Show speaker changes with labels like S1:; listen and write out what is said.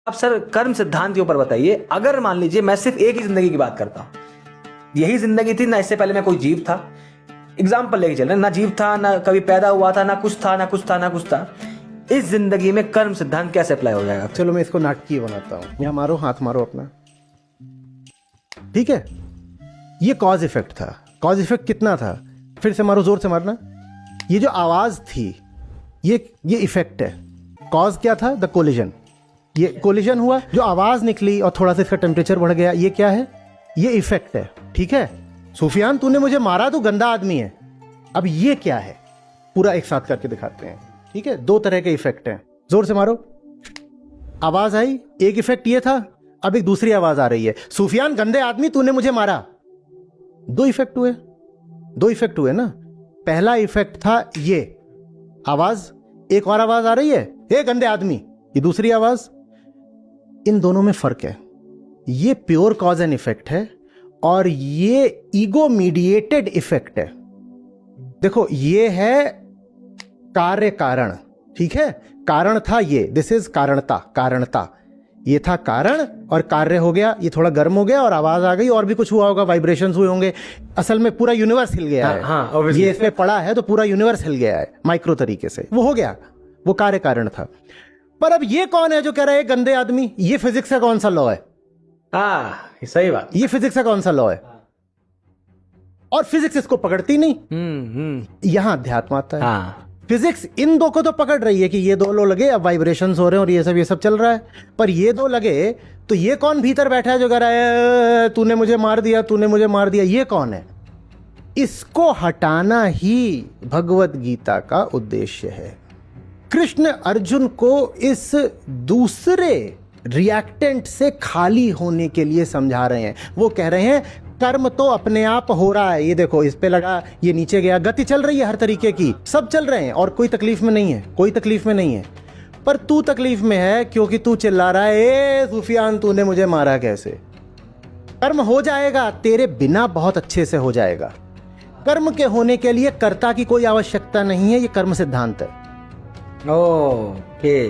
S1: अब सर कर्म सिद्धांत के ऊपर बताइए, अगर मान लीजिए मैं सिर्फ एक ही जिंदगी की बात करता हूं, यही जिंदगी थी ना, इससे पहले मैं कोई जीव था, एग्जाम्पल लेके चल रहे, ना जीव था, ना कभी पैदा हुआ था, ना कुछ था, ना कुछ था, ना कुछ था, इस जिंदगी में कर्म सिद्धांत कैसे अप्लाई हो जाएगा?
S2: चलो मैं इसको नाटकीय बनाता हूं। यहाँ मारो, हाथ मारो अपना, ठीक है। ये कॉज इफेक्ट था। कॉज इफेक्ट कितना था? फिर से मारो, जोर से मारना। ये जो आवाज थी, ये इफेक्ट है। कॉज क्या था? The collision. ये कोलिजन हुआ, जो आवाज निकली और थोड़ा सा इसका टेम्परेचर बढ़ गया, ये क्या है? ये इफेक्ट है, ठीक है। सुफियान, तूने मुझे मारा, तू गंदा आदमी है। अब ये क्या है? पूरा एक साथ करके दिखाते हैं, ठीक है। दो तरह के इफेक्ट हैं। जोर से मारो। आवाज आई, एक इफेक्ट ये था। अब एक दूसरी आवाज आ रही है, सुफियान गंदे आदमी, तूने मुझे मारा। दो इफेक्ट हुए, दो इफेक्ट हुए ना। पहला इफेक्ट था ये आवाज, एक और आवाज आ रही है, हे गंदे आदमी, ये दूसरी आवाज। इन दोनों में फर्क है। ये प्योर कॉज एंड इफेक्ट है और ये ईगो मीडिएटेड इफेक्ट है। देखो, ये है कार्य कारण, ठीक है। कारण था ये, दिस इज कारणता, कारणता। ये था कारण और कार्य हो गया, ये थोड़ा गर्म हो गया और आवाज आ गई, और भी कुछ हुआ होगा, वाइब्रेशंस हुए होंगे। असल में पूरा यूनिवर्स हिल गया है।
S1: हाँ,
S2: ये इसमें पड़ा है तो पूरा यूनिवर्स हिल गया है माइक्रो तरीके से, वो हो गया, वो कार्य कारण था। पर अब ये कौन है जो कह रहा है गंदे आदमी? ये फिजिक्स का कौन सा लॉ है?
S1: सही बात।
S2: ये फिजिक्स का कौन सा लॉ है? और फिजिक्स इसको पकड़ती नहीं। यहां अध्यात्म आता है।
S1: हाँ।
S2: फिजिक्स इन दो को तो पकड़ रही है कि ये दो लो लगे, अब वाइब्रेशंस हो रहे हैं और ये सब चल रहा है। पर ये दो लगे तो ये कौन भीतर बैठा है जो कह रहा है तूने मुझे मार दिया, तूने मुझे मार दिया? ये कौन है? इसको हटाना ही भगवत गीता का उद्देश्य है। कृष्ण अर्जुन को इस दूसरे रिएक्टेंट से खाली होने के लिए समझा रहे हैं। वो कह रहे हैं कर्म तो अपने आप हो रहा है, ये देखो, इस पे लगा, ये नीचे गया, गति चल रही है हर तरीके की, सब चल रहे हैं और कोई तकलीफ में नहीं है, कोई तकलीफ में नहीं है। पर तू तकलीफ में है क्योंकि तू चिल्ला रहा है, ए सुफियान तूने मुझे मारा कैसे? कर्म हो जाएगा तेरे बिना, बहुत अच्छे से हो जाएगा। कर्म के होने के लिए कर्ता की कोई आवश्यकता नहीं है, ये कर्म सिद्धांत है।
S1: ओके।